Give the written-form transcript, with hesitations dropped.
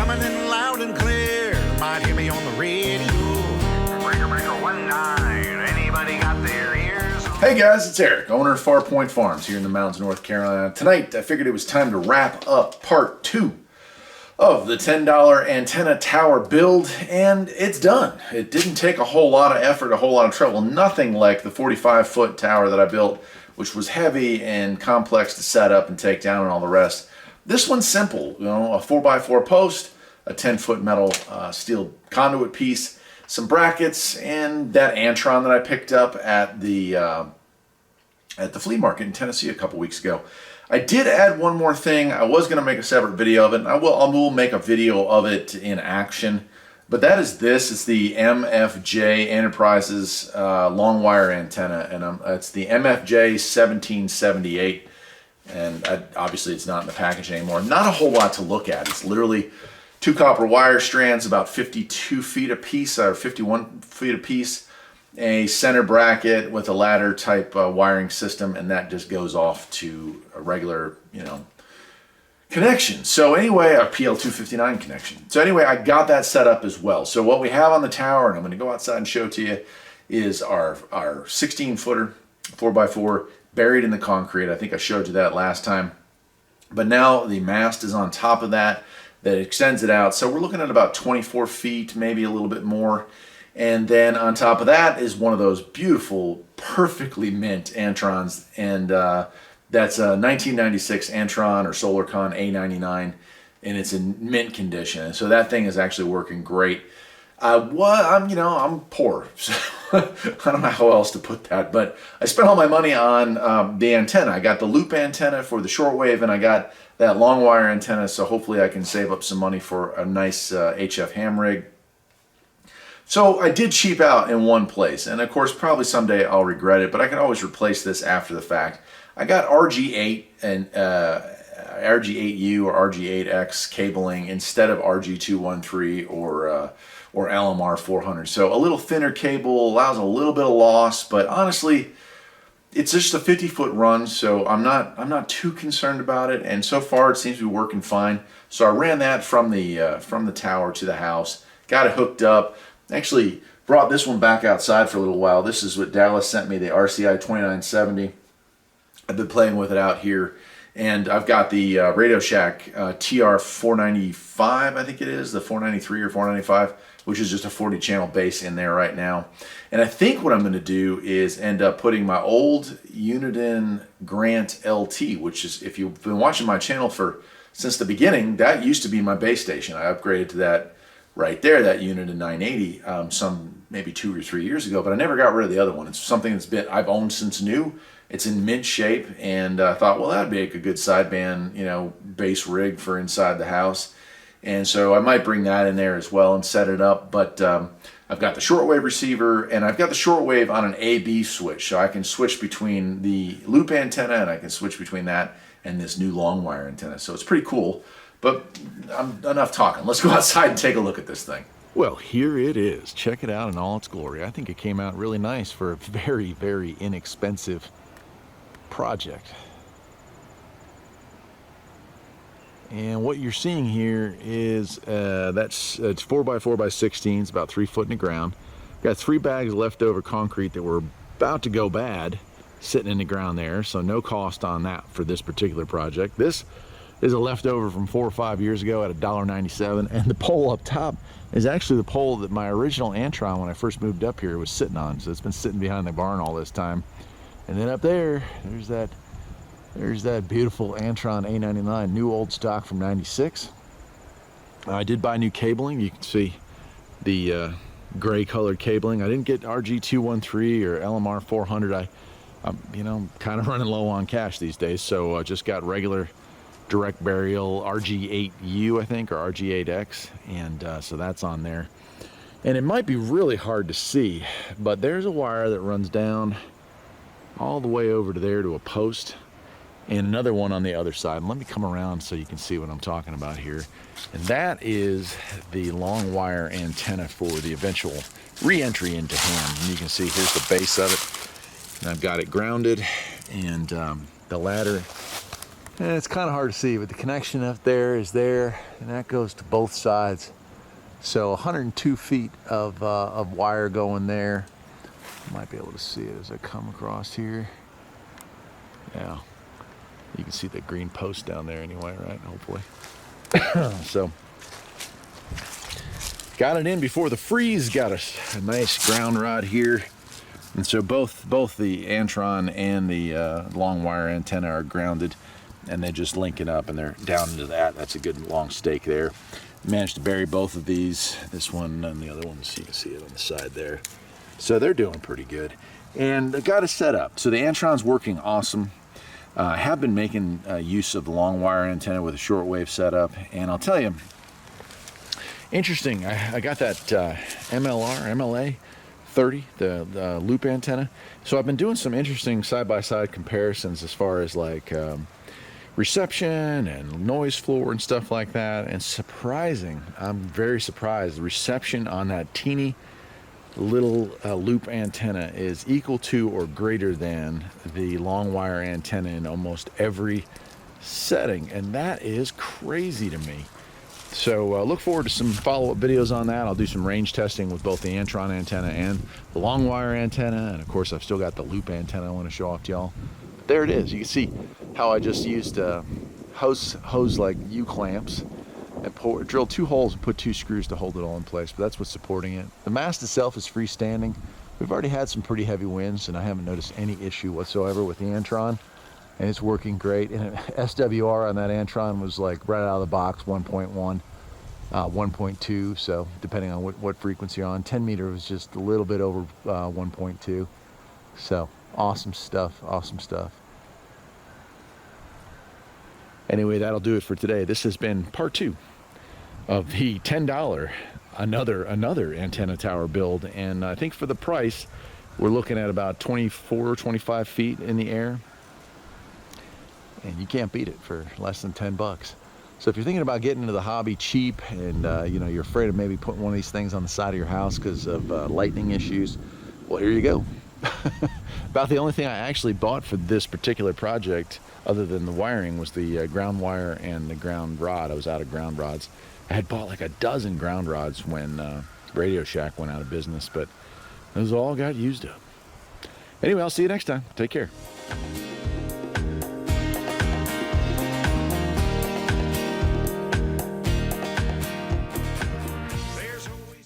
coming in loud and clear. Might hear me on the radio. Breaker 19. Anybody got their ears? Hey guys, it's Eric, owner of Farpoint Farms here in the mountains of North Carolina. Tonight, I figured it was time to wrap up part 2 of the $10 antenna tower build, and it's done. It didn't take a whole lot of effort, a whole lot of trouble. Nothing like the 45-foot tower that I built, which was heavy and complex to set up and take down and all the rest. This one's simple, you know, a 4x4 post, a 10-foot metal steel conduit piece, some brackets, and that Antron that I picked up at the flea market in Tennessee a couple weeks ago. I did add one more thing. I was going to make a separate video of it, and I will make a video of it in action. But that is this. It's the MFJ Enterprises long wire antenna, and it's the MFJ 1778. And obviously it's not in the package anymore. Not a whole lot to look at. It's literally 2 copper wire strands, about 52 feet a piece, or 51 feet a piece, a center bracket with a ladder type wiring system, and that just goes off to a regular, you know, connection. So anyway, a PL259 connection. So anyway, I got that set up as well. So what we have on the tower, and I'm going to go outside and show it to you, is our 16-footer 4x4 buried in the concrete. I think I showed you that last time. But now the mast is on top of that extends it out. So we're looking at about 24 feet, maybe a little bit more. And then on top of that is one of those beautiful, perfectly mint Antrons. And that's a 1996 Antron or Solarcon A99. And it's in mint condition. And so that thing is actually working great. I'm poor, so I don't know how else to put that, but I spent all my money on the antenna. I got the loop antenna for the shortwave, and I got that long wire antenna, so hopefully I can save up some money for a nice HF ham rig. So I did cheap out in one place, and of course probably someday I'll regret it, but I can always replace this after the fact. I got RG8 and RG8U or RG8X cabling instead of RG213 or LMR 400. So a little thinner cable allows a little bit of loss, but honestly, it's just a 50-foot run, so I'm not too concerned about it. And so far, it seems to be working fine. So I ran that from the tower to the house, got it hooked up. Actually, brought this one back outside for a little while. This is what Dallas sent me, the RCI 2970. I've been playing with it out here. And I've got the Radio Shack TR495, I think it is, the 493 or 495, which is just a 40-channel bass in there right now. And I think what I'm going to do is end up putting my old Uniden Grant LT, which is, if you've been watching my channel since the beginning, that used to be my base station. I upgraded to that right there, that Uniden 980, maybe 2 or 3 years ago, but I never got rid of the other one. It's something I've owned since new. It's in mint shape, and I thought, well, that'd make a good sideband, you know, bass rig for inside the house. And so I might bring that in there as well and set it up. But I've got the shortwave receiver, and I've got the shortwave on an A/B switch, so I can switch between the loop antenna, and I can switch between that and this new long wire antenna. So it's pretty cool. But enough talking. Let's go outside and take a look at this thing. Well, here it is. Check it out in all its glory. I think it came out really nice for a very, very inexpensive project. And what you're seeing here is it's 4x4x16. It's about 3 foot in the ground. Got 3 bags of leftover concrete that were about to go bad sitting in the ground there, so no cost on that for this particular project. This is a leftover from 4 or 5 years ago at $1.97, and the pole up top is actually the pole that my original Antron, when I first moved up here, was sitting on. So it's been sitting behind the barn all this time. And then up there, there's that beautiful Antron A99, new old stock from '96. I did buy new cabling. You can see the gray colored cabling. I didn't get RG213 or LMR 400. I'm kind of running low on cash these days, so I just got regular direct burial RG8U, I think, or RG8X, and so that's on there. And it might be really hard to see, but there's a wire that runs down all the way over to there to a post, and another one on the other side. And let me come around so you can see what I'm talking about here. And that is the long wire antenna for the eventual re-entry into ham. And you can see here's the base of it. And I've got it grounded, and the ladder And it's kind of hard to see, but the connection up there is there, and that goes to both sides. So 102 feet of wire going there. Might be able to see it as I come across here. Yeah, you can see the green post down there anyway, right? Hopefully. So got it in before the freeze. Got a nice ground rod here, and so both the Antron and the long wire antenna are grounded, and they just link it up, and they're down into that. That's a good long stake there. Managed to bury both of these, this one and the other one, so you can see it on the side there. So they're doing pretty good, and I got it set up. So the Antron's working awesome. I have been making use of the long wire antenna with a shortwave setup, and I'll tell you, interesting. I got that MLA 30, the loop antenna. So I've been doing some interesting side-by-side comparisons as far as like reception and noise floor and stuff like that. And surprising, I'm very surprised, the reception on that teeny little loop antenna is equal to or greater than the long wire antenna in almost every setting, and that is crazy to me. So look forward to some follow-up videos on that. I'll do some range testing with both the Antron antenna and the long wire antenna, and of course I've still got the loop antenna I want to show off to y'all. There it is. You can see how I just used hose like U-clamps and drilled 2 holes and put 2 screws to hold it all in place, but that's what's supporting it. The mast itself is freestanding. We've already had some pretty heavy winds, and I haven't noticed any issue whatsoever with the Antron, and it's working great. And SWR on that Antron was like right out of the box 1.1, 1.2, so depending on what frequency you're on. 10 meter was just a little bit over 1.2, so awesome stuff, awesome stuff. Anyway, that'll do it for today. This has been part 2 of the $10 another antenna tower build, and I think for the price we're looking at about 24 25 feet in the air, and you can't beat it for less than 10 bucks. So if you're thinking about getting into the hobby cheap, and you know, you're afraid of maybe putting one of these things on the side of your house because of lightning issues, well, here you go. About the only thing I actually bought for this particular project, other than the wiring, was the ground wire and the ground rod. I was out of ground rods. I had bought like a dozen ground rods when Radio Shack went out of business, but those all got used up. Anyway, I'll see you next time. Take care.